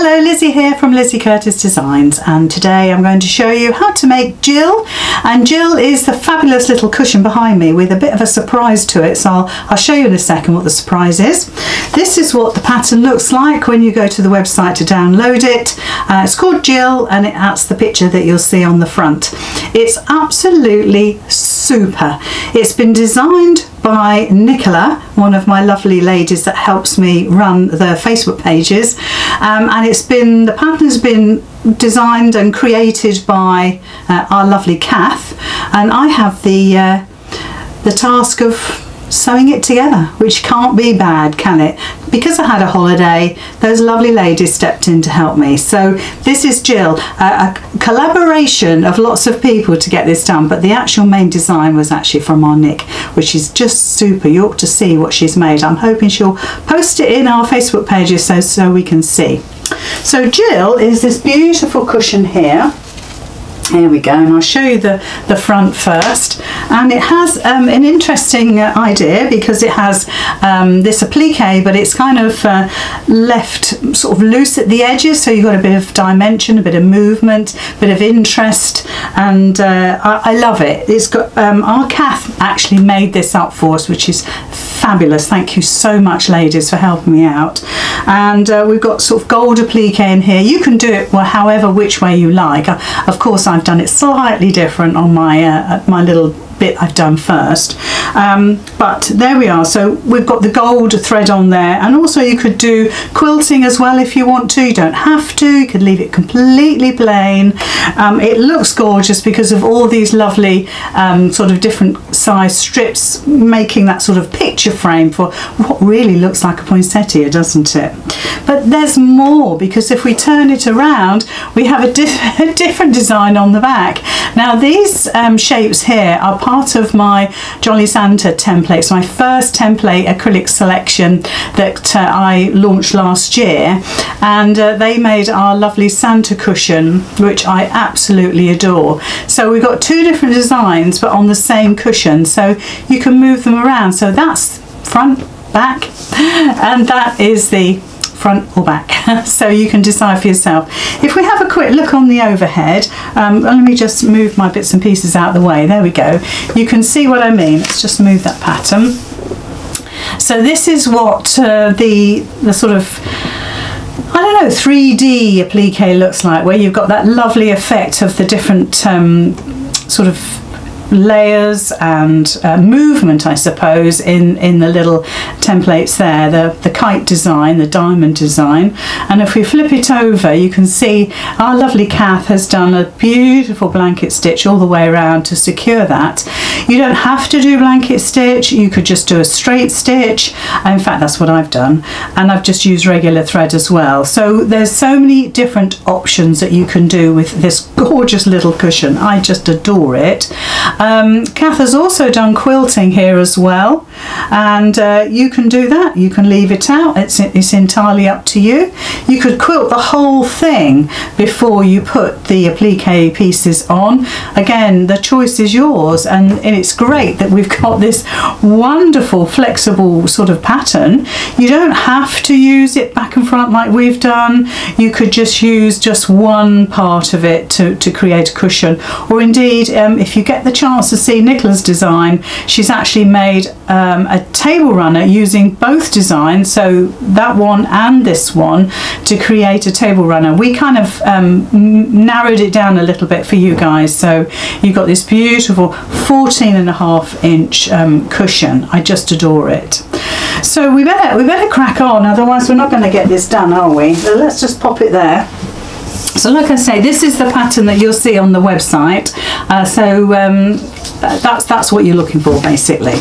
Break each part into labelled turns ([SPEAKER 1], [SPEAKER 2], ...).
[SPEAKER 1] Hello, Lizzie here from Lizzie Curtis Designs, and today I'm going to show you how to make Jill. And Jill is the fabulous little cushion behind me with a bit of a surprise to it, so I'll show you in a second what the surprise is. This is what the pattern looks like when you go to the website to download it. It's called Jill, and that's the picture that you'll see on the front. It's absolutely super. It's been designed by Nicola, one of my lovely ladies that helps me run the Facebook pages, and the pattern has been designed and created by our lovely Kath, and I have the task of sewing it together, which can't be bad, can it? Because I had a holiday, those lovely ladies stepped in to help me. So this is Jill, a collaboration of lots of people to get this done, but the actual main design was actually from our Nick, which is just super. You ought to see what she's made. I'm hoping she'll post it in our Facebook pages so we can see. So Jill is this beautiful cushion here. Here we go, and I'll show you the front first. And it has an interesting idea, because it has this applique, but it's kind of left sort of loose at the edges, so you've got a bit of dimension, a bit of movement, a bit of interest, and I love it. It's got our Kath actually made this up for us, which is fabulous. Thank you so much, ladies, for helping me out. And we've got sort of gold applique in here. You can do it however which way you like. Of course, I've done it slightly different on my my little bit I've done first, but there we are. So we've got the gold thread on there, and also you could do quilting as well if you want to. You don't have to, you could leave it completely plain. It looks gorgeous because of all these lovely sort of different size strips, making that sort of picture frame for what really looks like a poinsettia, doesn't it? But there's more, because if we turn it around, we have a different design on the back. Now these shapes here are part of my Jolly Santa templates, my first template acrylic selection that I launched last year, and they made our lovely Santa cushion, which I absolutely adore. So we've got two different designs but on the same cushion, so you can move them around. So that's front, back, and that is the front or back, so you can decide for yourself. If we have a quick look on the overhead, let me just move my bits and pieces out of the way. There we go. You can see what I mean. Let's just move that pattern. So this is what the sort of, I don't know, 3D applique looks like, where you've got that lovely effect of the different sort of layers and movement, I suppose, in the little templates there, the kite design, the diamond design. And if we flip it over, you can see our lovely Kath has done a beautiful blanket stitch all the way around to secure that. You don't have to do blanket stitch, you could just do a straight stitch. In fact, that's what I've done, and I've just used regular thread as well. So there's so many different options that you can do with this gorgeous little cushion. I just adore it. Kath has also done quilting here as well, and you can do that. You can leave it out. It's entirely up to you. You could quilt the whole thing before you put the applique pieces on. Again, the choice is yours, and it's great that we've got this wonderful flexible sort of pattern. You don't have to use it back and front like we've done. You could just use just one part of it to create a cushion, or indeed if you get the chance to see Nicola's design, she's actually made a table runner using both designs, so that one and this one, to create a table runner. We kind of narrowed it down a little bit for you guys, so you've got this beautiful 14.5-inch cushion. I just adore it. So we better crack on, otherwise we're not going to get this done, are we? So let's just pop it there. So like I say, this is the pattern that you'll see on the website, that's what you're looking for, basically.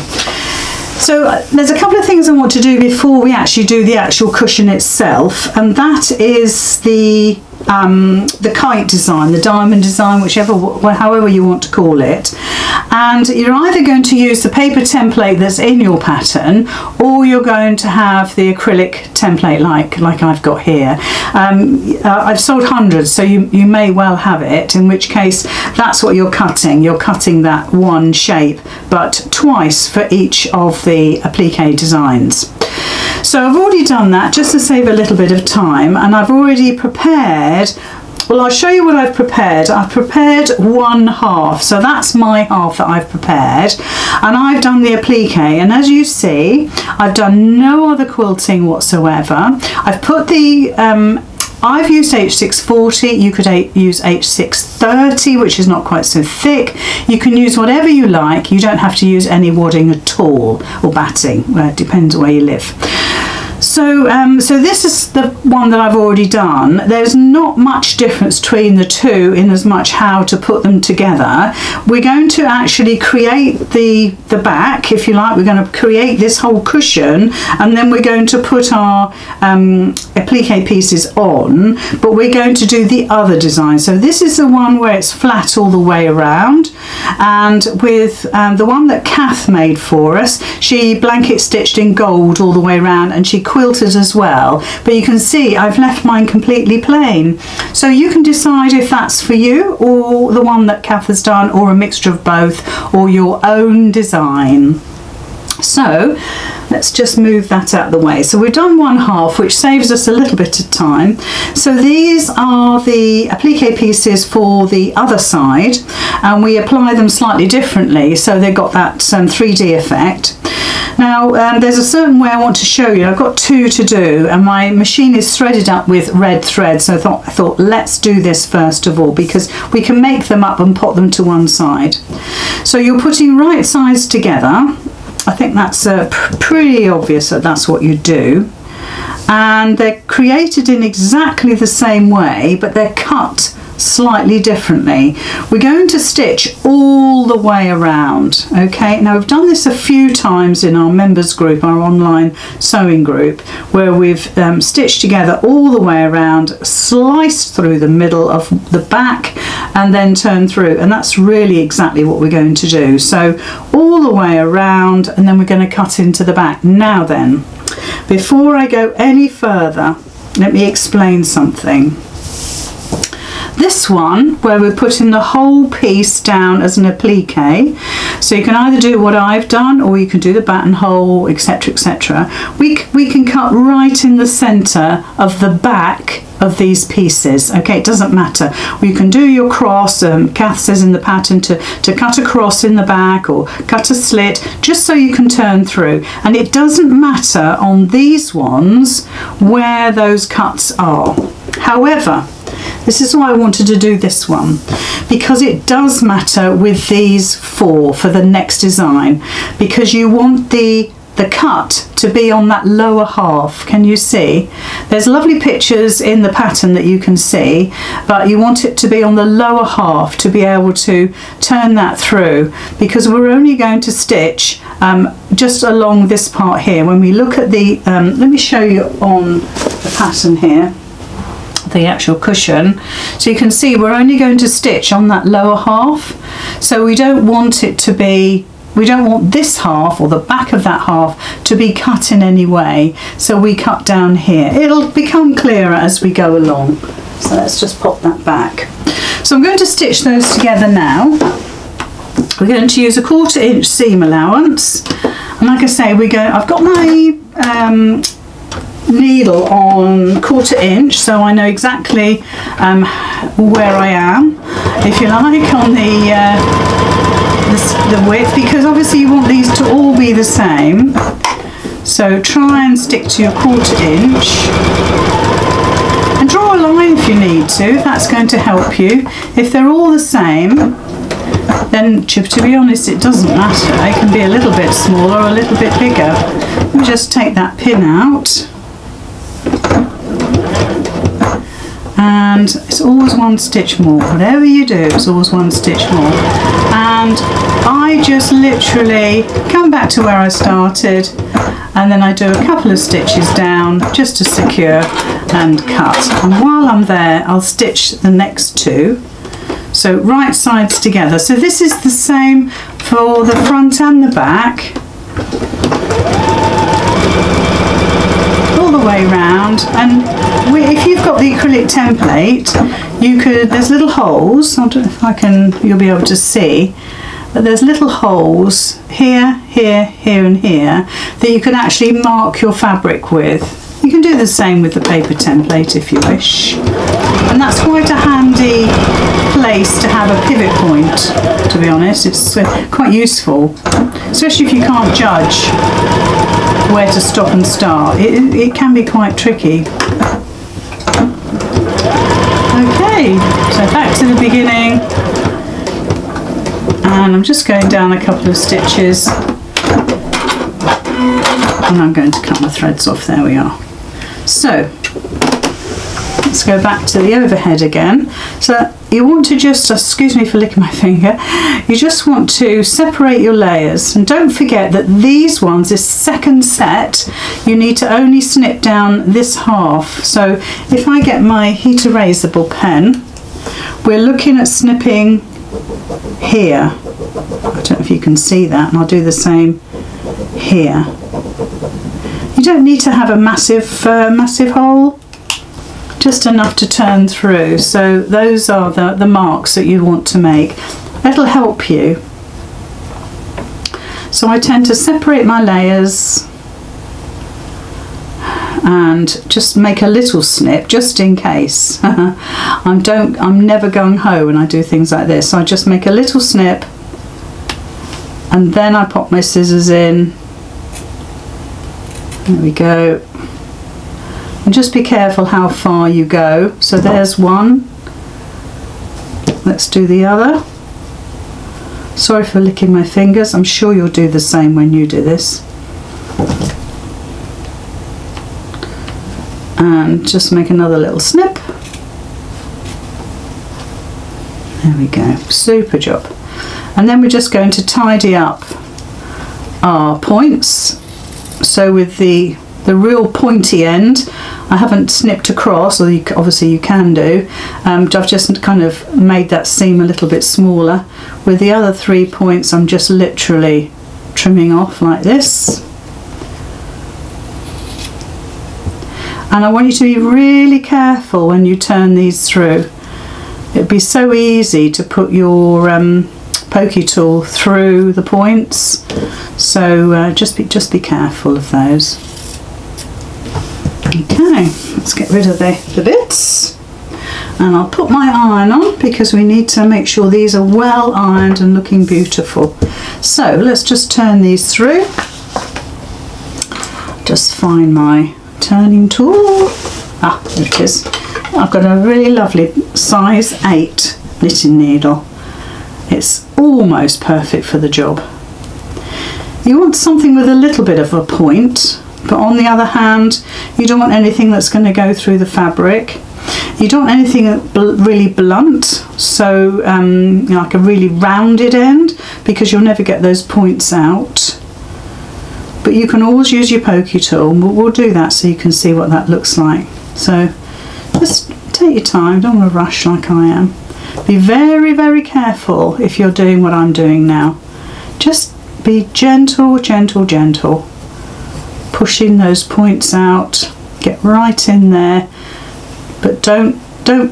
[SPEAKER 1] So there's a couple of things I want to do before we actually do the actual cushion itself, and that is the kite design, the diamond design, however you want to call it. And you're either going to use the paper template that's in your pattern, or you're going to have the acrylic template like I've got here. I've sold hundreds, so you may well have it, in which case that's what you're cutting. You're cutting that one shape, but twice for each of the applique designs. So I've already done that just to save a little bit of time, and I've already prepared. Well, I'll show you what I've prepared. I've prepared 1/2, so that's my half that I've prepared, and I've done the applique, and as you see, I've done no other quilting whatsoever. I've put the I've used H640, you could use H630, which is not quite so thick. You can use whatever you like, you don't have to use any wadding at all, or batting, it depends where you live. So, so this is the one that I've already done. There's not much difference between the two in as much how to put them together. We're going to actually create the back, if you like. We're going to create this whole cushion, and then we're going to put our applique pieces on, but we're going to do the other design. So this is the one where it's flat all the way around, and with the one that Kath made for us, she blanket stitched in gold all the way around, and she quilted as well, but you can see I've left mine completely plain. So you can decide if that's for you, or the one that Kath has done, or a mixture of both, or your own design. So let's just move that out of the way. So we've done 1/2, which saves us a little bit of time. So these are the applique pieces for the other side, and we apply them slightly differently, so they've got that 3D effect. Now there's a certain way I want to show you. I've got 2 to do, and my machine is threaded up with red thread, so I thought let's do this first of all, because we can make them up and put them to one side. So you're putting right sides together. I think that's pretty obvious that that's what you do, and they're created in exactly the same way, but they're cut slightly differently. We're going to stitch all the way around. Okay, now we've done this a few times in our members group, our online sewing group, where we've stitched together all the way around, sliced through the middle of the back, and then turn through, and that's really exactly what we're going to do. So all the way around, and then we're going to cut into the back. Now then, before I go any further, let me explain something. This one, where we're putting the whole piece down as an applique, so you can either do what I've done, or you can do the buttonhole, etc, etc. We can cut right in the centre of the back of these pieces. Okay, it doesn't matter. Or you can do your cross, Kath says in the pattern to cut a cross in the back, or cut a slit, just so you can turn through. And it doesn't matter on these ones where those cuts are. However, this is why I wanted to do this one, because it does matter with these 4 for the next design, because you want the cut to be on that lower half. Can you see? There's lovely pictures in the pattern that you can see, but you want it to be on the lower half to be able to turn that through, because we're only going to stitch just along this part here. When we look at the let me show you on the pattern here, the actual cushion, so you can see we're only going to stitch on that lower half, so we don't want it to be, we don't want this half or the back of that half to be cut in any way, so we cut down here. It'll become clearer as we go along. So let's just pop that back. So I'm going to stitch those together now. We're going to use a 1/4 inch seam allowance, and like I say, I've got my needle on 1/4 inch, so I know exactly where I am, if you like, on the width, because obviously you want these to all be the same. So try and stick to your 1/4 inch, and draw a line if you need to. That's going to help you. If they're all the same, then to be honest, it doesn't matter. They can be a little bit smaller or a little bit bigger. Let me just take that pin out. And it's always one stitch more. Whatever you do, it's always one stitch more. And I just literally come back to where I started, and then I do a couple of stitches down just to secure and cut. And while I'm there, I'll stitch the next 2. So right sides together. So this is the same for the front and the back. All the way round, and if you've got the acrylic template, you could, there's little holes, I don't know if you'll be able to see, but there's little holes here, here, here and here that you can actually mark your fabric with. You can do the same with the paper template if you wish, and that's quite a handy place to have a pivot point, to be honest. It's quite useful, especially if you can't judge where to stop and start. It can be quite tricky. Okay, so back to the beginning, and I'm just going down a couple of stitches, and I'm going to cut my threads off. There we are. So let's go back to the overhead again. So you want to just, excuse me for licking my finger, you just want to separate your layers, and don't forget that these ones, this second set, you need to only snip down this half. So if I get my heat erasable pen, we're looking at snipping here. I don't know if you can see that, and I'll do the same here. You don't need to have a massive massive hole, just enough to turn through. So those are the marks that you want to make. That'll help you. So I tend to separate my layers and just make a little snip just in case. I'm never gung-ho when I do things like this. So I just make a little snip, and then I pop my scissors in. There we go. And just be careful how far you go. So there's one. Let's do the other. Sorry for licking my fingers. I'm sure you'll do the same when you do this. And just make another little snip. There we go. Super job. And then we're just going to tidy up our points. So with the real pointy end, I haven't snipped across, or obviously you can do. I've just kind of made that seam a little bit smaller. With the other 3 points, I'm just literally trimming off like this. And I want you to be really careful when you turn these through. It'd be so easy to put your pokey tool through the points, so just be careful of those. Okay, let's get rid of the bits, and I'll put my iron on because we need to make sure these are well ironed and looking beautiful. So let's just turn these through. Just find my turning tool. Ah, there it is. I've got a really lovely size 8 knitting needle. It's almost perfect for the job. You want something with a little bit of a point, but on the other hand, you don't want anything that's going to go through the fabric. You don't want anything really blunt, so like a really rounded end, because you'll never get those points out. But you can always use your pokey tool. We'll do that so you can see what that looks like. So just take your time, don't want to rush like I am. Be very, very careful if you're doing what I'm doing now. Just be gentle, gentle, gentle. Pushing those points out. Get right in there. But don't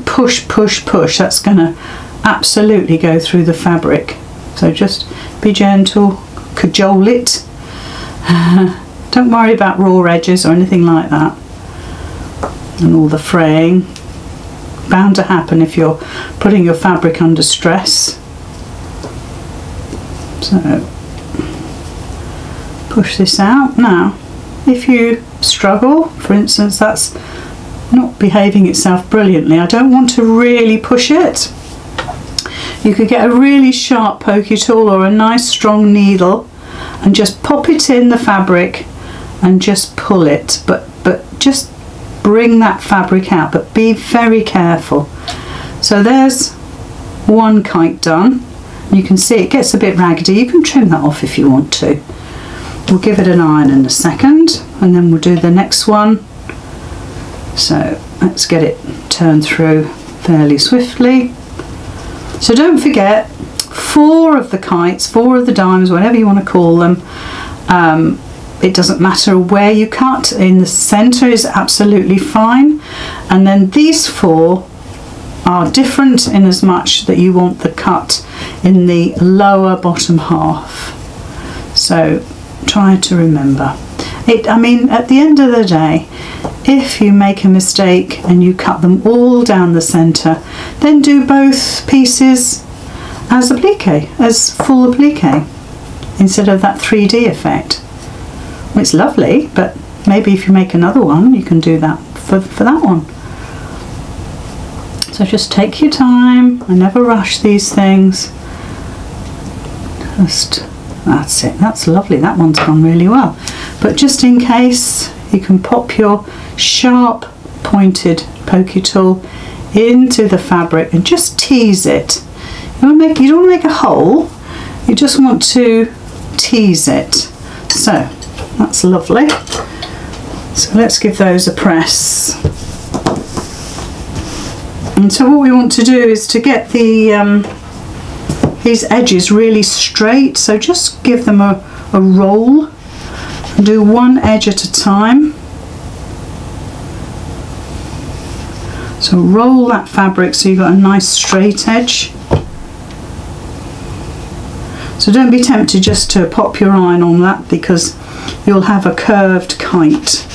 [SPEAKER 1] push, push, push. That's going to absolutely go through the fabric. So just be gentle, cajole it. Don't worry about raw edges or anything like that. And all the fraying. Bound to happen if you're putting your fabric under stress. So push this out. Now if you struggle, for instance, that's not behaving itself brilliantly, I don't want to really push it. You could get a really sharp pokey tool or a nice strong needle and just pop it in the fabric and just pull it, but just bring that fabric out, but be very careful. So there's one kite done. You can see it gets a bit raggedy. You can trim that off if you want to. We'll give it an iron in a second, and then we'll do the next one. So let's get it turned through fairly swiftly. So don't forget, 4 of the kites, 4 of the dimes, whatever you want to call them, it doesn't matter where you cut, in the centre is absolutely fine. And then these 4 are different in as much that you want the cut in the lower bottom half. So try to remember it. I mean, at the end of the day, if you make a mistake and you cut them all down the centre, then do both pieces as applique, as full applique, instead of that 3D effect. Well, it's lovely, but maybe if you make another one, you can do that for that one. So just take your time. I never rush these things. Just, that's it. That's lovely. That one's gone really well. But just in case, you can pop your sharp pointed pokey tool into the fabric and just tease it. You don't want to make a hole, you just want to tease it. So that's lovely. So let's give those a press. And so what we want to do is to get the these edges really straight, so just give them a roll and do one edge at a time. So roll that fabric so you've got a nice straight edge. So don't be tempted just to pop your iron on that, because you'll have a curved kite.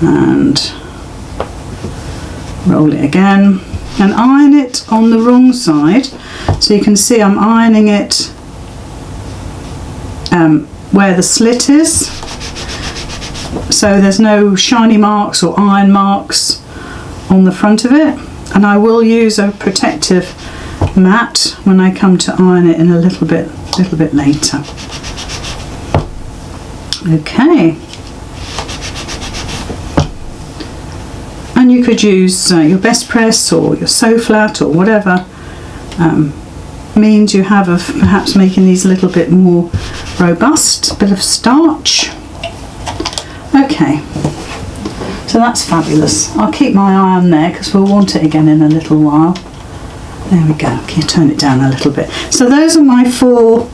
[SPEAKER 1] And roll it again and iron it on the wrong side. So you can see I'm ironing it where the slit is, so there's no shiny marks or iron marks on the front of it. And I will use a protective mat when I come to iron it in a little bit later. Okay. And you could use your best press or your sew flat or whatever means you have of perhaps making these a little bit more robust. A bit of starch. Okay, so that's fabulous. I'll keep my eye on there because we'll want it again in a little while. There we go. Can you turn it down a little bit? So those are my 4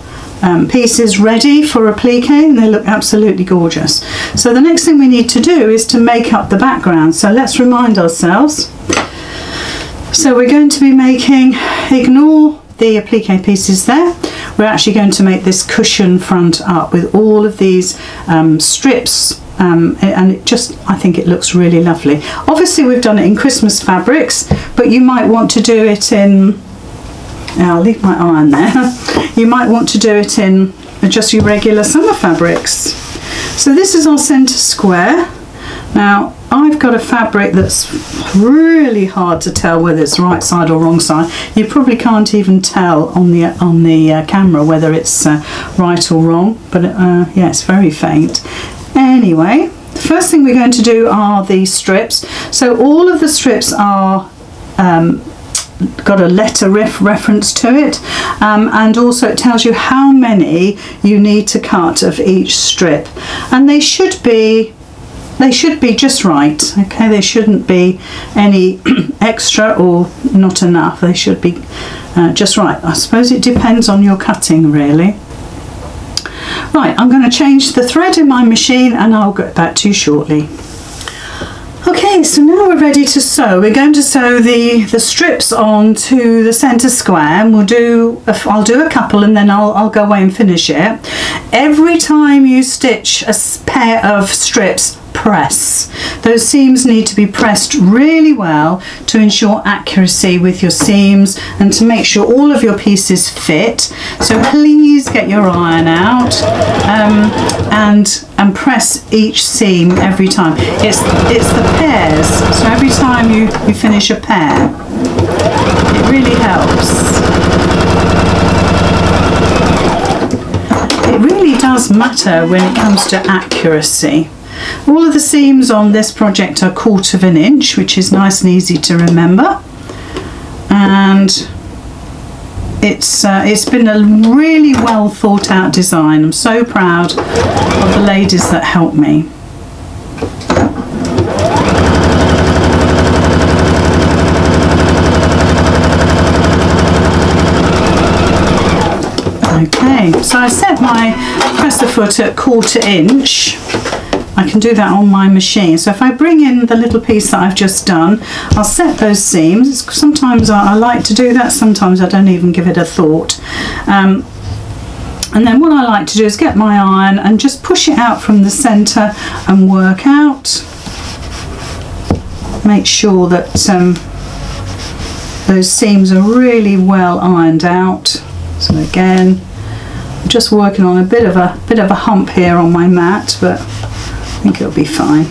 [SPEAKER 1] pieces ready for applique, and they look absolutely gorgeous. So the next thing we need to do is to make up the background. So let's remind ourselves. So we're going to be making, ignore the applique pieces there, we're actually going to make this cushion front up with all of these strips, and it just, I think it looks really lovely. Obviously we've done it in Christmas fabrics, but you might want to do it in, I'll leave my iron there. You might want to do it in just your regular summer fabrics. So this is our centre square. Now I've got a fabric that's really hard to tell whether it's right side or wrong side. You probably can't even tell on the camera whether it's right or wrong, but yeah, it's very faint. Anyway, the first thing we're going to do are the strips. So all of the strips are got a letter reference to it, and also it tells you how many you need to cut of each strip, and they should be just right. Okay, they shouldn't be any extra or not enough. They should be just right. I suppose it depends on your cutting, really. Right, I'm going to change the thread in my machine and I'll get back to you shortly. Okay, so now we're ready to sew. We're going to sew the strips onto the centre square, and I'll do a couple and then I'll go away and finish it. Every time you stitch a pair of strips, press. Those seams need to be pressed really well to ensure accuracy with your seams and to make sure all of your pieces fit. So please get your iron out and press each seam every time. It's the pairs, so every time you finish a pair, it really helps. It really does matter when it comes to accuracy. All of the seams on this project are 1/4 of an inch, which is nice and easy to remember, and it's been a really well thought out design. I'm so proud of the ladies that helped me. Okay, so I set my presser foot at 1/4 inch. I can do that on my machine. So if I bring in the little piece that I've just done, I'll set those seams. Sometimes I like to do that, sometimes I don't even give it a thought. And then what I like to do is get my iron and just push it out from the centre and work out. Make sure that those seams are really well ironed out. So again, I'm just working on a bit of a hump here on my mat, but I think it'll be fine.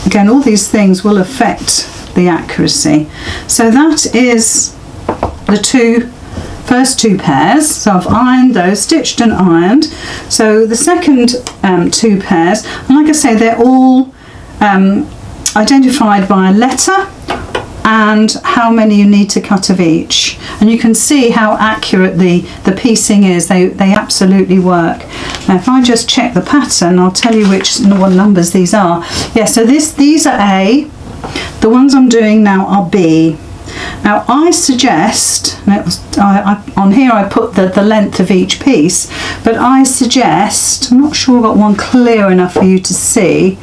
[SPEAKER 1] Again, all these things will affect the accuracy. So that is the first two pairs. So I've ironed those, stitched and ironed. So the second two pairs, and like I say, they're all identified by a letter and how many you need to cut of each, and you can see how accurate the piecing is. They absolutely work. Now if I just check the pattern, I'll tell you what numbers these are. Yeah, so these are A, the ones I'm doing now are B. Now I suggest, on here I put the length of each piece, but I suggest, I'm not sure I've got one clear enough for you to see,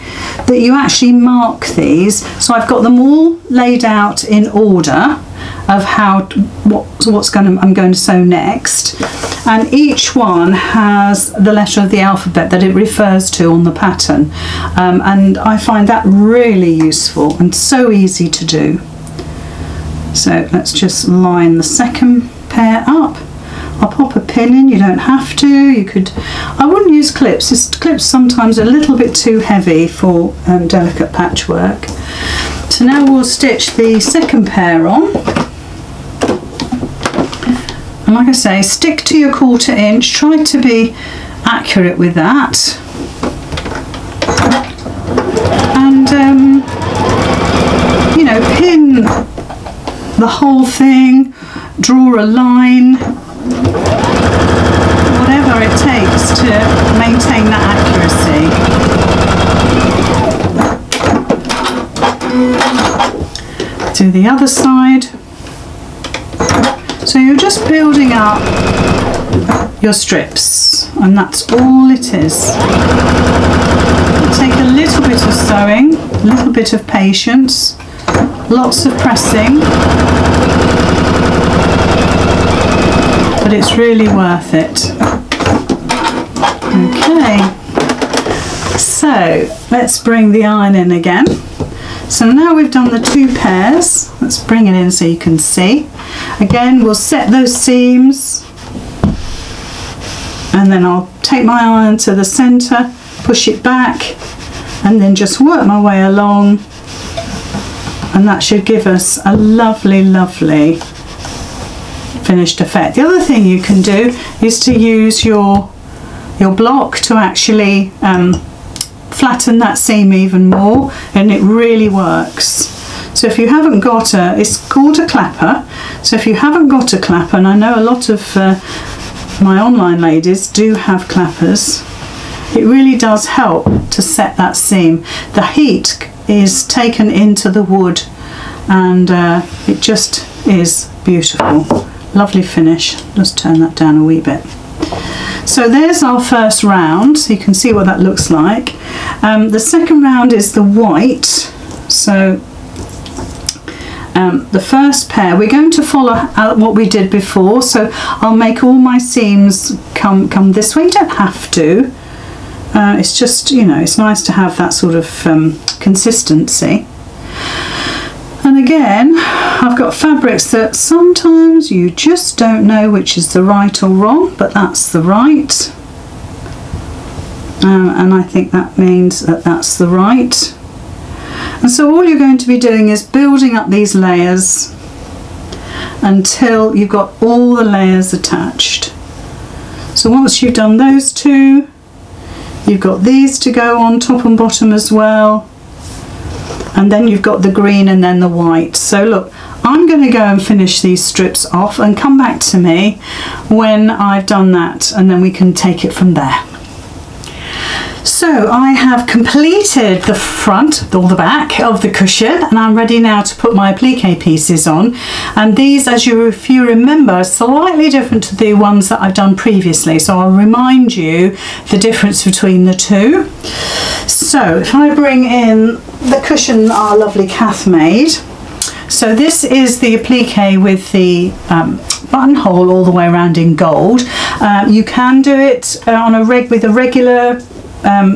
[SPEAKER 1] that you actually mark these. So I've got them all laid out in order of I'm going to sew next, and each one has the letter of the alphabet that it refers to on the pattern, and I find that really useful and so easy to do. So let's just line the second pair up. I'll pop a pin in, you don't have to. I wouldn't use clips. Clips sometimes are a little bit too heavy for delicate patchwork. So now we'll stitch the second pair on. And like I say, stick to your 1/4 inch, try to be accurate with that. And you know, pin the whole thing, draw a line, whatever it takes to maintain that accuracy. Do the other side. So you're just building up your strips, and that's all it is. Take a little bit of sewing, a little bit of patience, lots of pressing, but it's really worth it. Okay, so let's bring the iron in again. So now we've done the two pairs, let's bring it in so you can see. Again, we'll set those seams, and then I'll take my iron to the centre, push it back, and then just work my way along, and that should give us a lovely, lovely finished effect. The other thing you can do is to use your block to actually flatten that seam even more, and it really works. So if you haven't got it's called a clapper, so if you haven't got a clapper, and I know a lot of my online ladies do have clappers, it really does help to set that seam. The heat is taken into the wood, and it just is beautiful. Lovely finish. Just turn that down a wee bit. So there's our first round, so you can see what that looks like. The second round is the white. So the first pair, we're going to follow what we did before, so I'll make all my seams come this way. You don't have to. It's just, you know, it's nice to have that sort of consistency. And again, I've got fabrics that sometimes you just don't know which is the right or wrong, but that's the right. And I think that means that that's the right. And so all you're going to be doing is building up these layers until you've got all the layers attached. So once you've done those two, you've got these to go on top and bottom as well, and then you've got the green and then the white. So look, I'm going to go and finish these strips off and come back to me when I've done that, and then we can take it from there. So I have completed the front or the back of the cushion, and I'm ready now to put my applique pieces on. And these, if you remember, are slightly different to the ones that I've done previously. So I'll remind you the difference between the two. So if I bring in the cushion our lovely Kath made. So this is the applique with the buttonhole all the way around in gold. You can do it on with a regular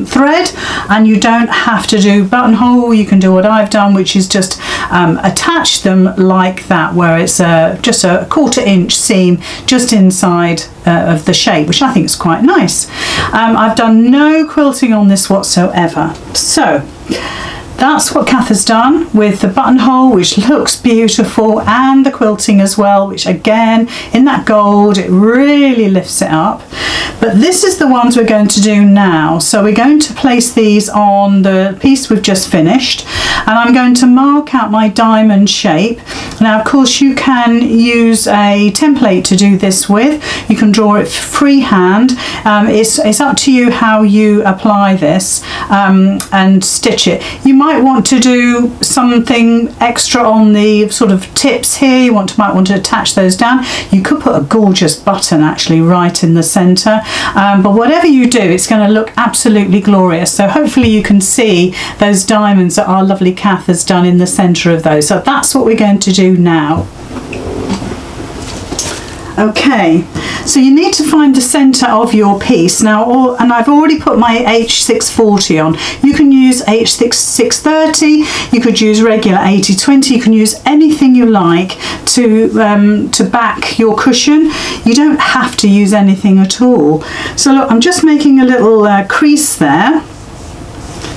[SPEAKER 1] thread, and you don't have to do buttonhole. You can do what I've done, which is just attach them like that, where it's just a 1/4 inch seam just inside of the shape, which I think is quite nice. I've done no quilting on this whatsoever. So that's what Kath has done with the buttonhole, which looks beautiful, and the quilting as well, which again, in that gold, it really lifts it up. But this is the ones we're going to do now. So we're going to place these on the piece we've just finished, and I'm going to mark out my diamond shape. Now, of course, you can use a template to do this with. You can draw it freehand. It's up to you how you apply this and stitch it. You might want to do something extra on the sort of tips here. You might want to attach those down. You could put a gorgeous button actually right in the center, but whatever you do, it's going to look absolutely glorious. So hopefully you can see those diamonds that our lovely Kath has done in the center of those. So that's what we're going to do now. Okay, so you need to find the centre of your piece now, and I've already put my H640 on. You can use H630, you could use regular 80/20, you can use anything you like to back your cushion. You don't have to use anything at all. So look, I'm just making a little crease there.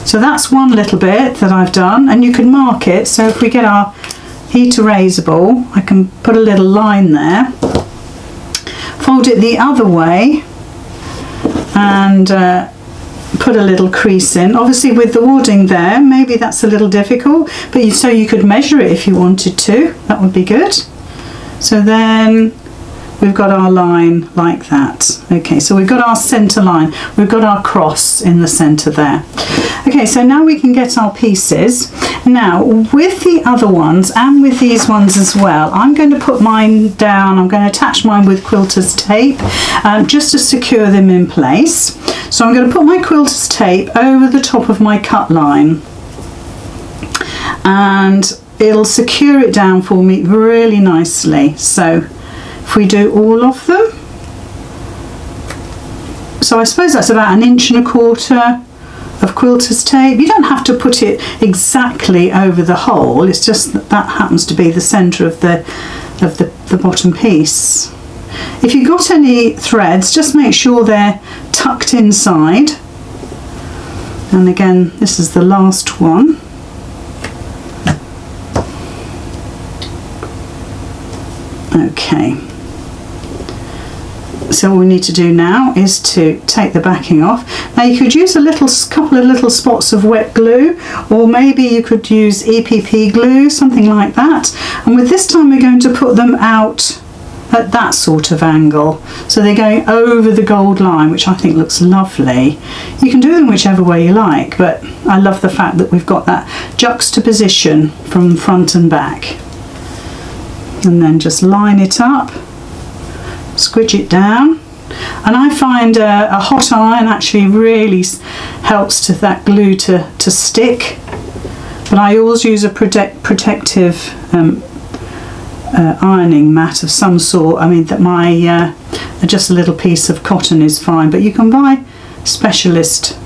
[SPEAKER 1] So that's one little bit that I've done, and you can mark it. So if we get our heat erasable, I can put a little line there. Fold it the other way and put a little crease in. Obviously with the wadding there, maybe that's a little difficult, but so you could measure it if you wanted to. That would be good. So then we've got our line like that. Okay, so we've got our centre line, we've got our cross in the centre there. Okay, so now we can get our pieces. Now with the other ones and with these ones as well, I'm going to put mine down. I'm going to attach mine with quilter's tape just to secure them in place. So I'm going to put my quilter's tape over the top of my cut line, and it'll secure it down for me really nicely. So if we do all of them, so I suppose that's about 1¼ inch of quilter's tape. You don't have to put it exactly over the hole, it's just that happens to be the centre of the bottom piece. If you've got any threads, just make sure they're tucked inside. And again, this is the last one. Okay. So all we need to do now is to take the backing off. Now you could use couple of little spots of wet glue, or maybe you could use EPP glue, something like that. And with this time we're going to put them out at that sort of angle, so they're going over the gold line, which I think looks lovely. You can do them whichever way you like, but I love the fact that we've got that juxtaposition from front and back. And then just line it up, squidge it down, and I find a hot iron actually really helps that glue to stick, but I always use a protective ironing mat of some sort. I mean that my just a little piece of cotton is fine, but you can buy specialist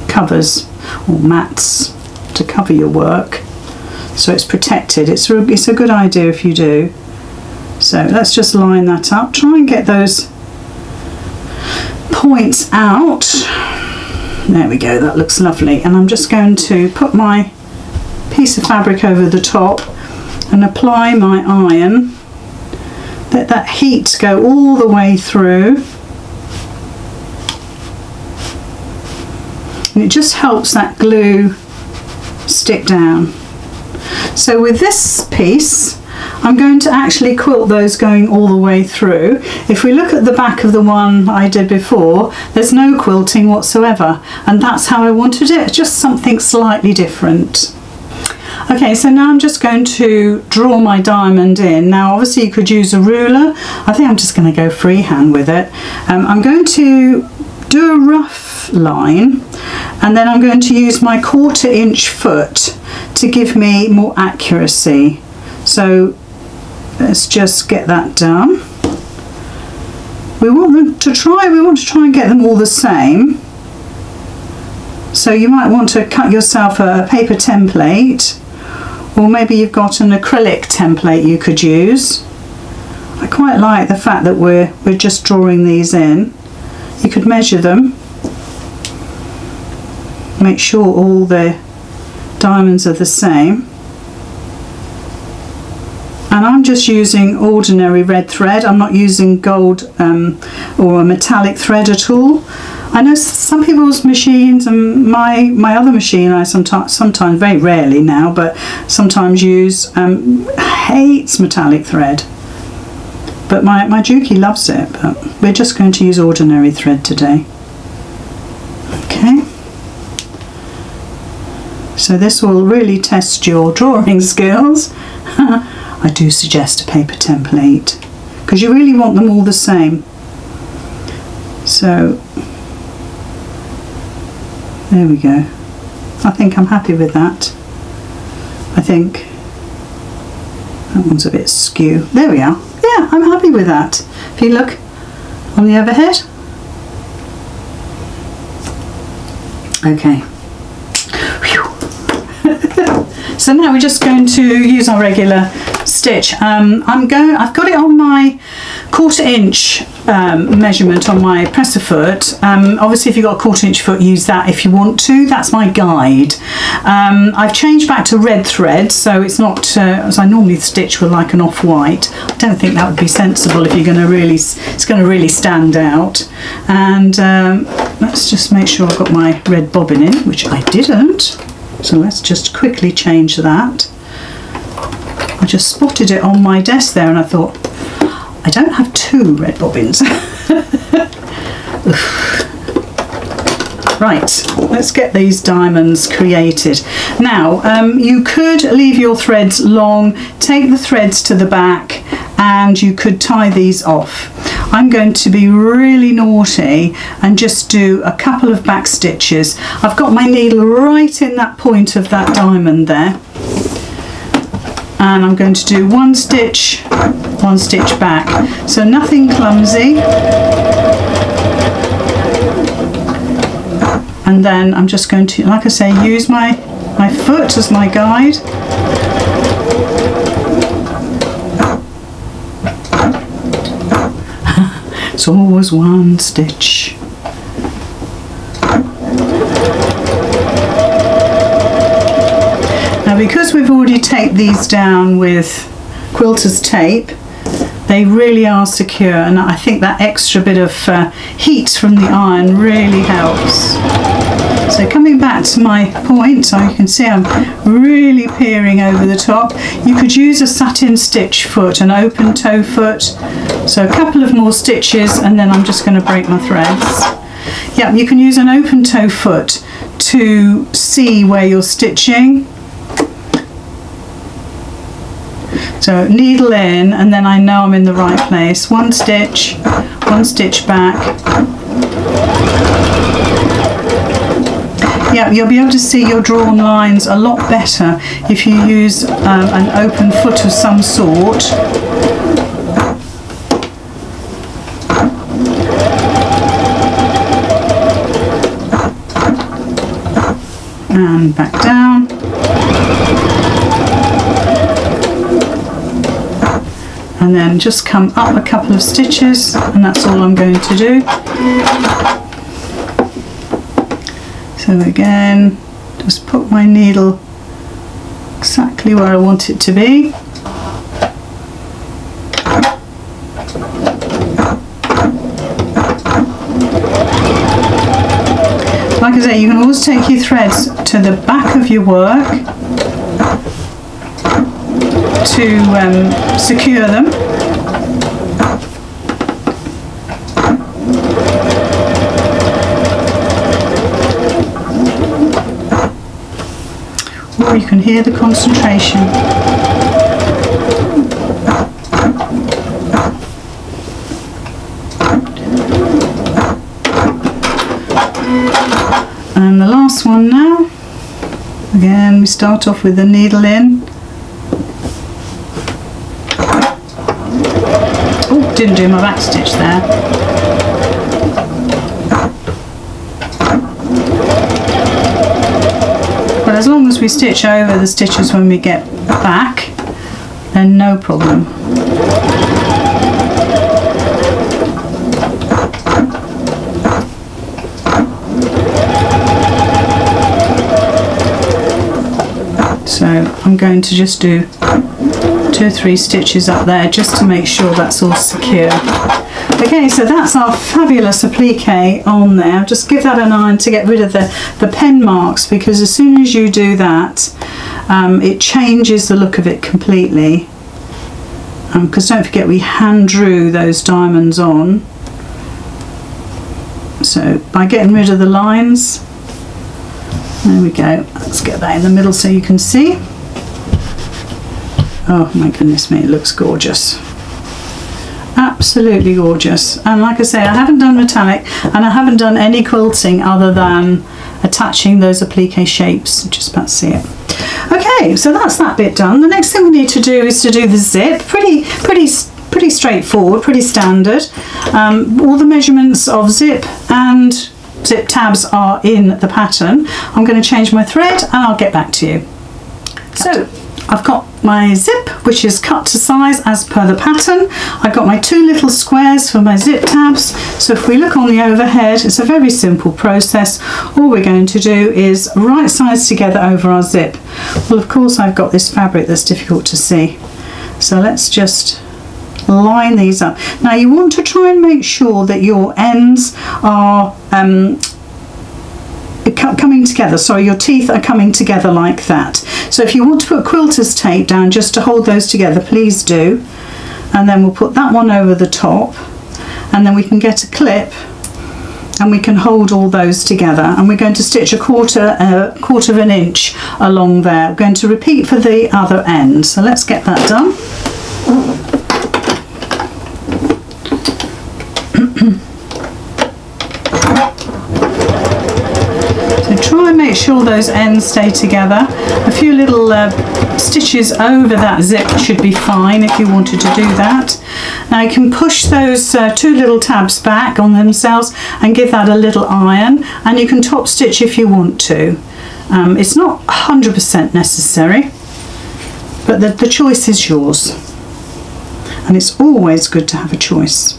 [SPEAKER 1] covers or mats to cover your work so it's protected. It's a good idea if you do. So let's just line that up, try and get those points out. There we go, that looks lovely. And I'm just going to put my piece of fabric over the top and apply my iron. Let that heat go all the way through. And it just helps that glue stick down. So with this piece, I'm going to actually quilt those going all the way through. If we look at the back of the one I did before, there's no quilting whatsoever, and that's how I wanted it, just something slightly different. Okay, so now I'm just going to draw my diamond in. Now obviously you could use a ruler. I think I'm just going to go freehand with it. I'm going to do a rough line, and then I'm going to use my 1/4 inch foot to give me more accuracy. So let's just get that done. We want to try and get them all the same. So you might want to cut yourself a paper template, or maybe you've got an acrylic template you could use. I quite like the fact that we're just drawing these in. You could measure them, make sure all the diamonds are the same. And I'm just using ordinary red thread. I'm not using gold or a metallic thread at all. I know some people's machines, and my other machine I sometimes, very rarely now, but sometimes use, hates metallic thread. But my Juki loves it, but we're just going to use ordinary thread today. Okay. So this will really test your drawing skills. I do suggest a paper template, because you really want them all the same. So there we go. I think I'm happy with that. I think that one's a bit skew. There we are. Yeah, I'm happy with that. If you look on the overhead. Okay. So now we're just going to use our regular stitch. I've got it on my 1/4 inch measurement on my presser foot. Obviously if you've got a 1/4 inch foot, use that if you want to. That's my guide. I've changed back to red thread, so it's not as I normally stitch with like an off-white. I don't think that would be sensible if you're going to really, it's going to really stand out. And let's just make sure I've got my red bobbin in, which I didn't. So let's just quickly change that. I just spotted it on my desk there and I thought, I don't have 2 red bobbins. Right, let's get these diamonds created. Now, you could leave your threads long, take the threads to the back, and you could tie these off. I'm going to be really naughty and just do a couple of back stitches. I've got my needle right in that point of that diamond there, and I'm going to do 1 stitch back, so nothing clumsy. And then I'm just going to, like I say, use my foot as my guide. It's always 1 stitch. Now because we've already taped these down with quilter's tape, they really are secure, and I think that extra bit of heat from the iron really helps. So coming back to my point, so you can see I'm really peering over the top. You could use a satin stitch foot, an open toe foot. So a couple of more stitches and then I'm just going to break my threads. Yeah, you can use an open toe foot to see where you're stitching. So needle in, and then I know I'm in the right place. 1 stitch back. Yeah, you'll be able to see your drawn lines a lot better if you use an open foot of some sort. And back down. And then just come up a couple of stitches, and that's all I'm going to do. So again, just put my needle exactly where I want it to be. Like I say, you can always take your threads to the back of your work. to secure them. Or you can hear the concentration. And the last one now. Again, we start off with the needle in. Oh, didn't do my back stitch there. But as long as we stitch over the stitches when we get back, then no problem. So I'm going to just do 2 or 3 stitches up there just to make sure that's all secure. Okay, so that's our fabulous applique on there. Just give that an iron to get rid of the pen marks, because as soon as you do that, it changes the look of it completely. Because don't forget, we hand drew those diamonds on. So by getting rid of the lines, there we go. Let's get that in the middle so you can see. Oh my goodness me, it looks gorgeous. Absolutely gorgeous. And like I say, I haven't done metallic and I haven't done any quilting other than attaching those applique shapes. Just about to see it. Okay, so that's that bit done. The next thing we need to do is to do the zip. Pretty straightforward, pretty standard. All the measurements of zip and zip tabs are in the pattern. I'm going to change my thread and I'll get back to you. So I've got my zip, which is cut to size as per the pattern. I've got my 2 little squares for my zip tabs. So if we look on the overhead, it's a very simple process. All we're going to do is right sides together over our zip. Well, of course, I've got this fabric that's difficult to see. So let's just line these up. Now you want to try and make sure that your ends are coming together, sorry, your teeth are coming together like that. So if you want to put quilter's tape down just to hold those together, please do. And then we'll put that one over the top, and then we can get a clip and we can hold all those together, and we're going to stitch a quarter of an inch along there. We're going to repeat for the other end. So let's get that done. Try and make sure those ends stay together. A few little stitches over that zip should be fine if you wanted to do that. Now you can push those 2 little tabs back on themselves and give that a little iron, and you can top stitch if you want to. It's not 100% necessary, but the choice is yours, and it's always good to have a choice.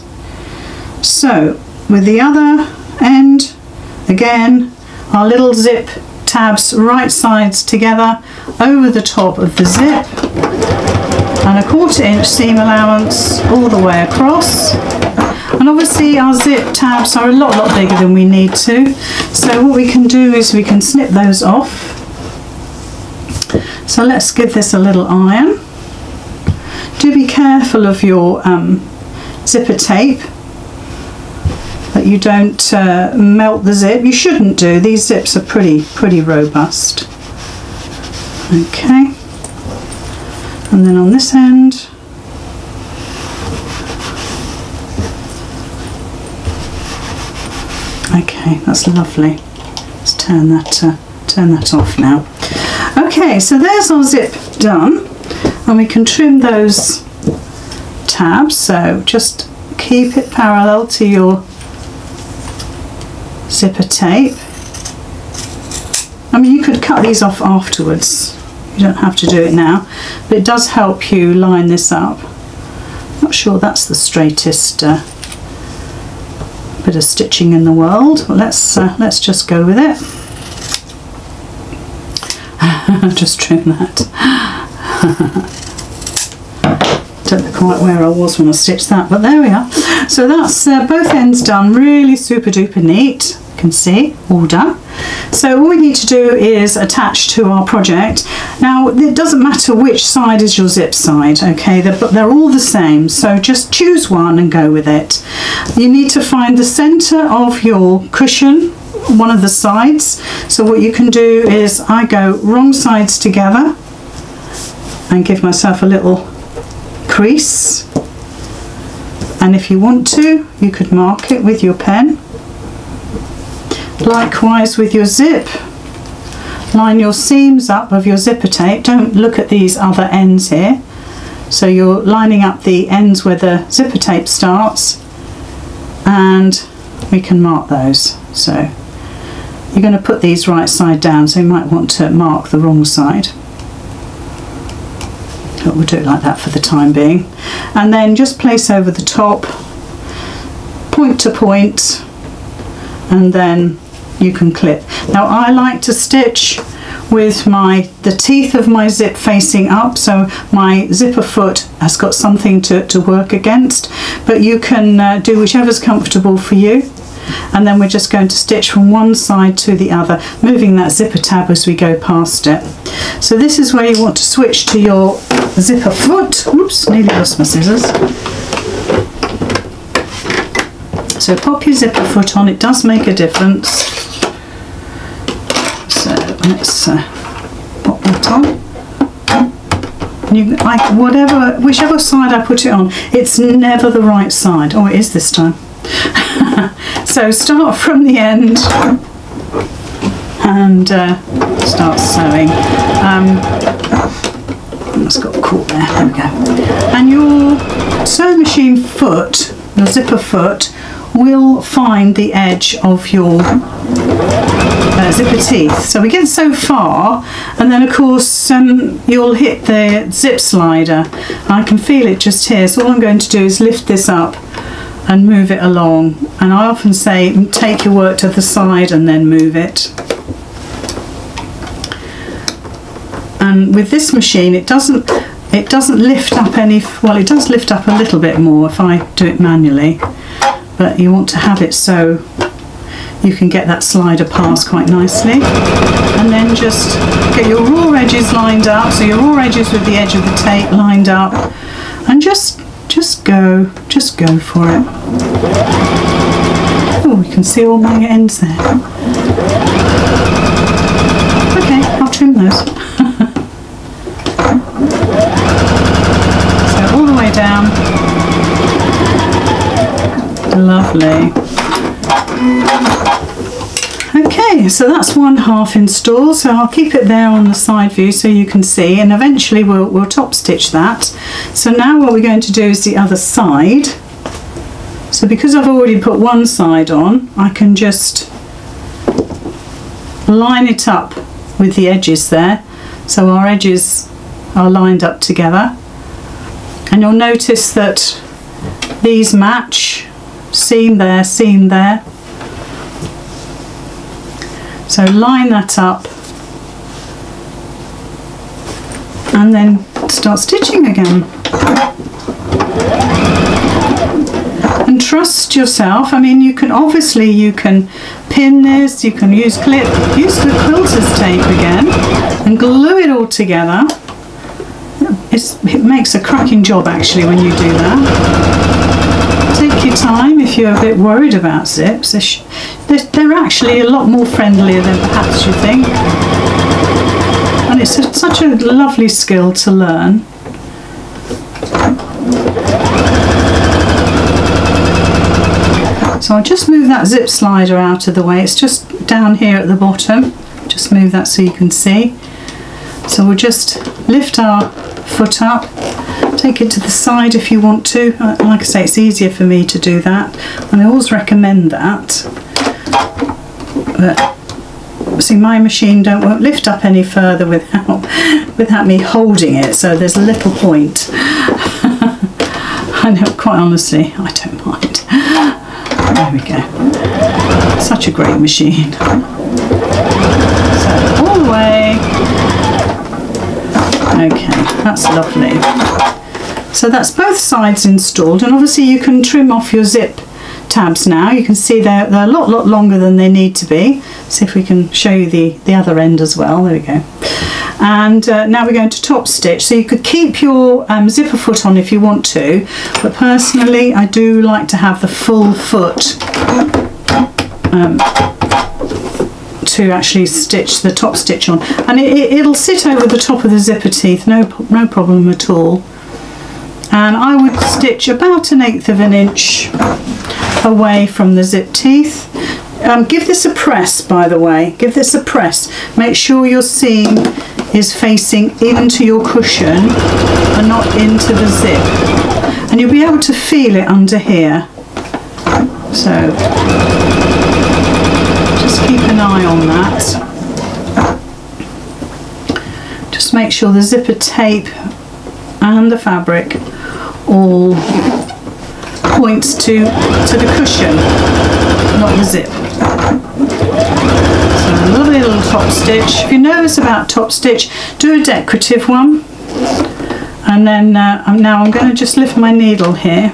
[SPEAKER 1] So with the other end, again, our little zip tabs right sides together over the top of the zip, and a 1/4 inch seam allowance all the way across. And obviously our zip tabs are a lot bigger than we need to, so what we can do is we can snip those off. So let's give this a little iron. Do be careful of your zipper tape, that you don't melt the zip. You shouldn't do. These zips are pretty robust. Okay, and then on this end, okay, that's lovely. Let's turn that off now. Okay, so there's our zip done, and we can trim those tabs. So just keep it parallel to your zipper tape. I mean, you could cut these off afterwards, you don't have to do it now, but it does help you line this up. Not sure that's the straightest bit of stitching in the world. Well, let's just go with it. Just trim that. Don't know quite where I was when I stitched that, but there we are. So that's both ends done. Really super duper neat. can see, all done. So all we need to do is attach to our project. Now it doesn't matter which side is your zip side, okay, they're all the same, so just choose one and go with it. You need to find the center of your cushion, one of the sides. So what you can do is I go wrong sides together and give myself a little crease, and if you want to you could mark it with your pen. Likewise with your zip, line your seams up of your zipper tape. Don't look at these other ends here, so you're lining up the ends where the zipper tape starts, and we can mark those. So you're going to put these right side down, so you might want to mark the wrong side. But we'll do it like that for the time being. And then just place over the top, point to point, and then you can clip. Now I like to stitch with the teeth of my zip facing up, so my zipper foot has got something to work against, but you can do whichever's comfortable for you. And then we're just going to stitch from one side to the other, moving that zipper tab as we go past it. So this is where you want to switch to your zipper foot. Oops, nearly lost my scissors. So pop your zipper foot on, it does make a difference. So let's pop that on. Whichever side I put it on, it's never the right side. Oh, it is this time. So start from the end and start sewing. It's got caught there. There we go. And your sewing machine foot, your zipper foot, will find the edge of your zipper teeth. So we get so far, and then of course you'll hit the zip slider. I can feel it just here, so all I'm going to do is lift this up and move it along. And I often say take your work to the side and then move it. And with this machine it doesn't lift up any, well, it does lift up a little bit more if I do it manually, but you want to have it so you can get that slider past quite nicely. And then just get your raw edges lined up, so your raw edges with the edge of the tape lined up, and just go for it. Oh, you can see all my ends there. Okay, I'll trim those. So all the way down. Lovely. Okay, so that's one half installed, so I'll keep it there on the side view so you can see, and eventually we'll top stitch that. So now what we're going to do is the other side. So because I've already put one side on, I can just line it up with the edges there, so our edges are lined up together, and you'll notice that these match, seam there, seam there. So line that up and then start stitching again. And trust yourself. I mean, you can pin this, you can use the quilter's tape again and glue it all together. It makes a cracking job actually when you do that. Take your time if you're a bit worried about zips. They're actually a lot more friendlier than perhaps you think. And it's such a lovely skill to learn. So I'll just move that zip slider out of the way. It's just down here at the bottom. Just move that so you can see. So we'll just lift our foot up, take it to the side if you want to. Like I say, it's easier for me to do that, and I always recommend that. But see, my machine won't lift up any further without me holding it, so there's a little point. I know, quite honestly, I don't mind. There we go. Such a great machine. So all the way. Okay, that's lovely. So that's both sides installed, and obviously you can trim off your zip tabs now. You can see they're a lot longer than they need to be. See if we can show you the other end as well. There we go. And now we're going to top stitch. So you could keep your zipper foot on if you want to, but personally I do like to have the full foot to actually stitch the top stitch on, and it'll sit over the top of the zipper teeth, no problem at all. And I would stitch about 1/8 of an inch away from the zip teeth. Give this a press, by the way, give this a press. Make sure your seam is facing into your cushion and not into the zip, and you'll be able to feel it under here. So just keep an eye on that. Just make sure the zipper tape and the fabric all points to the cushion, not the zip. So a lovely little top stitch. If you're nervous about top stitch, do a decorative one. And then now I'm going to just lift my needle here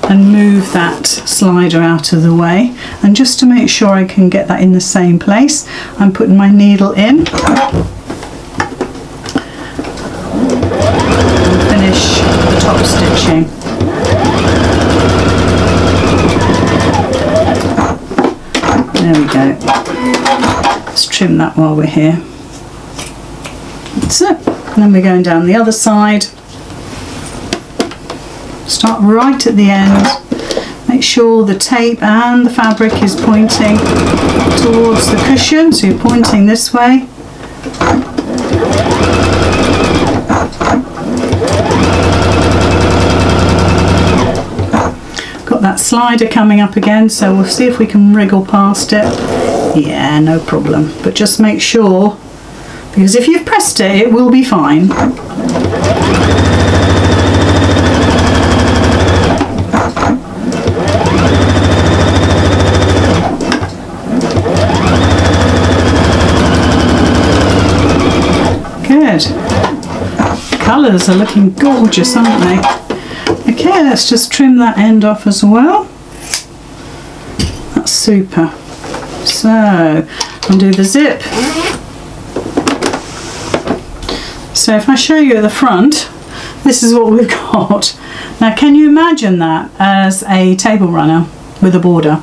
[SPEAKER 1] and move that slider out of the way, and just to make sure I can get that in the same place, I'm putting my needle in and finish the top stitching. There we go. Let's trim that while we're here. That's it. And then we're going down the other side. Start right at the end. Make sure the tape and the fabric is pointing towards the cushion, so you're pointing this way. Got that slider coming up again, so we'll see if we can wriggle past it. Yeah, no problem, but just make sure, because if you've pressed it, it will be fine. Good. Colours are looking gorgeous, aren't they? Okay, let's just trim that end off as well. That's super. So, undo the zip. So if I show you at the front, this is what we've got. Now can you imagine that as a table runner with a border?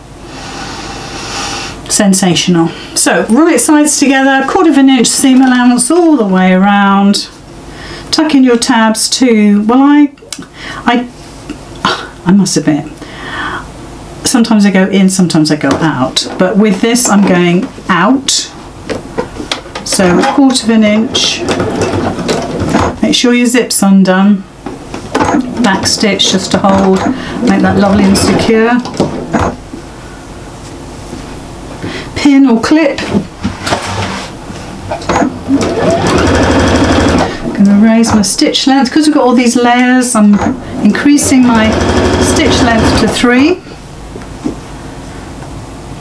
[SPEAKER 1] Sensational. So right sides together, 1/4 inch seam allowance all the way around. Tuck in your tabs too. Well, I must admit, sometimes I go in, sometimes I go out, but with this I'm going out. So 1/4 inch. Make sure your zip's undone. Back stitch just to hold, make that lovely and secure. Pin or clip. I'm going to raise my stitch length. Because we've got all these layers, I'm increasing my stitch length to 3.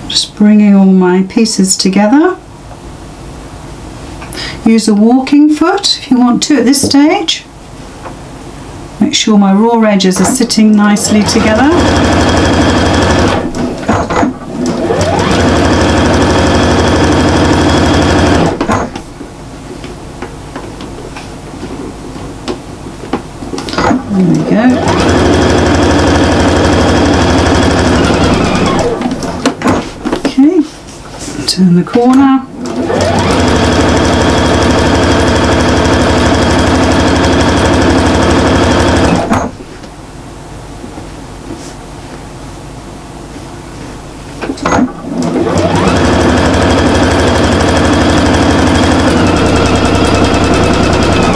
[SPEAKER 1] Just bringing all my pieces together. Use a walking foot if you want to at this stage. Make sure my raw edges are sitting nicely together. There we go. Okay, turn the corner.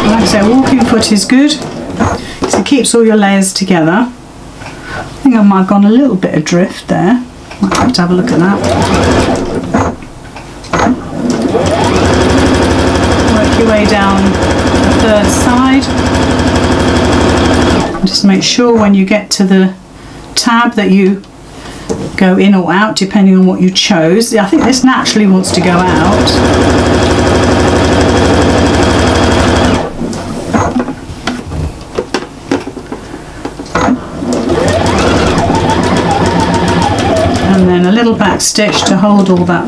[SPEAKER 1] Like I say, walking foot is good. So it keeps all your layers together. I think I might have gone a little bit adrift there. Might have to have a look at that. Work your way down the third side. Just make sure when you get to the tab that you go in or out depending on what you chose. I think this naturally wants to go out. stitch to hold all that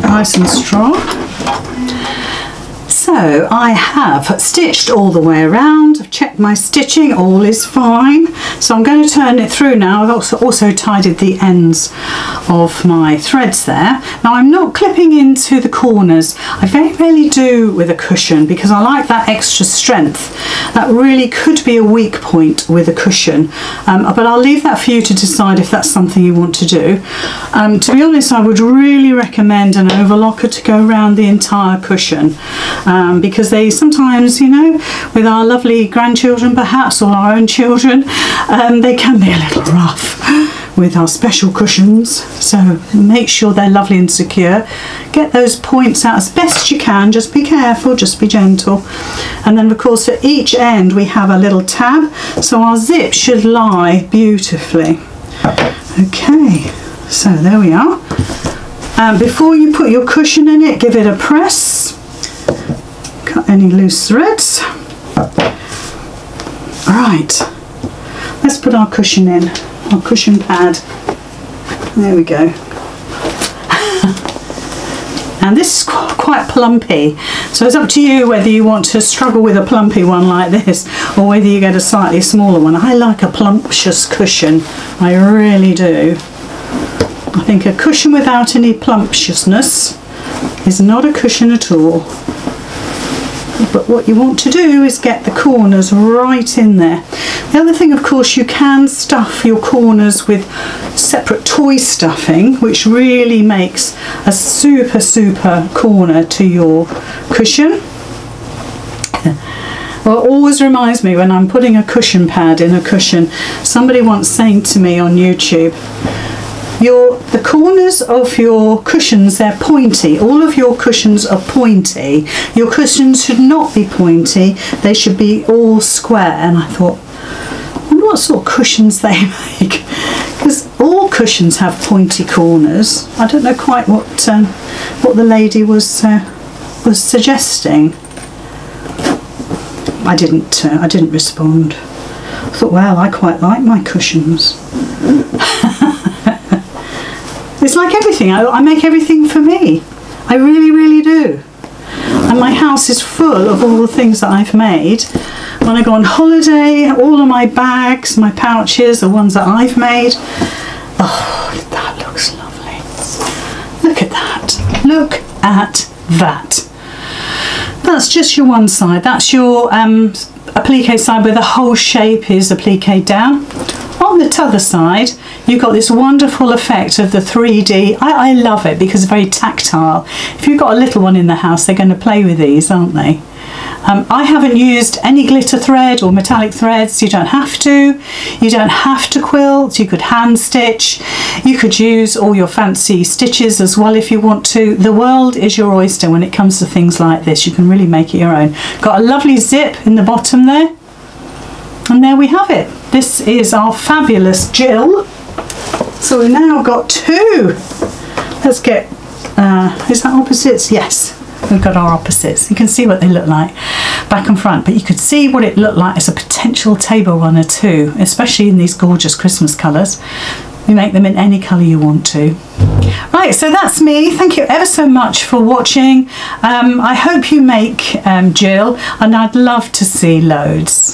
[SPEAKER 1] nice and strong. So I have stitched all the way around. I've checked my stitching, all is fine. So I'm going to turn it through now. I've also tidied the ends of my threads there. Now I'm not clipping into the corners. I very rarely do with a cushion because I like that extra strength. That really could be a weak point with a cushion, but I'll leave that for you to decide if that's something you want to do. To be honest, I would really recommend an overlocker to go around the entire cushion. Because they sometimes, you know, with our lovely grandchildren perhaps, or our own children, they can be a little rough with our special cushions. So make sure they're lovely and secure. Get those points out as best you can. Just be careful, just be gentle. And then of course at each end we have a little tab, so our zip should lie beautifully. Okay, so there we are. Before you put your cushion in it, give it a press. Cut any loose threads. Right, let's put our cushion in, our cushion pad. There we go. And this is quite plumpy, so it's up to you whether you want to struggle with a plumpy one like this or whether you get a slightly smaller one. I like a plumptious cushion, I really do. I think a cushion without any plumptiousness is not a cushion at all. But what you want to do is get the corners right in there. The other thing, of course, you can stuff your corners with separate toy stuffing, which really makes a super corner to your cushion. Well, it always reminds me when I'm putting a cushion pad in a cushion, somebody once saying to me on YouTube, the corners of your cushions, they're pointy. All of your cushions are pointy. Your cushions should not be pointy. They should be all square. And I thought, I wonder what sort of cushions they make. Because all cushions have pointy corners. I don't know quite what the lady was suggesting. I didn't respond. I thought, well, I quite like my cushions. It's like everything, I make everything for me. I really do. And my house is full of all the things that I've made. When I go on holiday, all of my bags, my pouches, the ones that I've made. Oh, that looks lovely. Look at that. Look at that. That's just your one side. That's your applique side where the whole shape is applique down. On the t'other side, you've got this wonderful effect of the 3D. I love it because it's very tactile. If you've got a little one in the house, they're going to play with these, aren't they? I haven't used any glitter thread or metallic threads. You don't have to. You don't have to quilt. You could hand stitch. You could use all your fancy stitches as well if you want to. The world is your oyster when it comes to things like this. You can really make it your own. Got a lovely zip in the bottom there. And there we have it. This is our fabulous Jill. So we've now got two. Let's get, is that opposites? Yes, we've got our opposites. You can see what they look like back and front, but you could see what it looked like as a potential table runner too, especially in these gorgeous Christmas colours. You make them in any colour you want to. Right, so that's me. Thank you ever so much for watching. I hope you make Jill, and I'd love to see loads.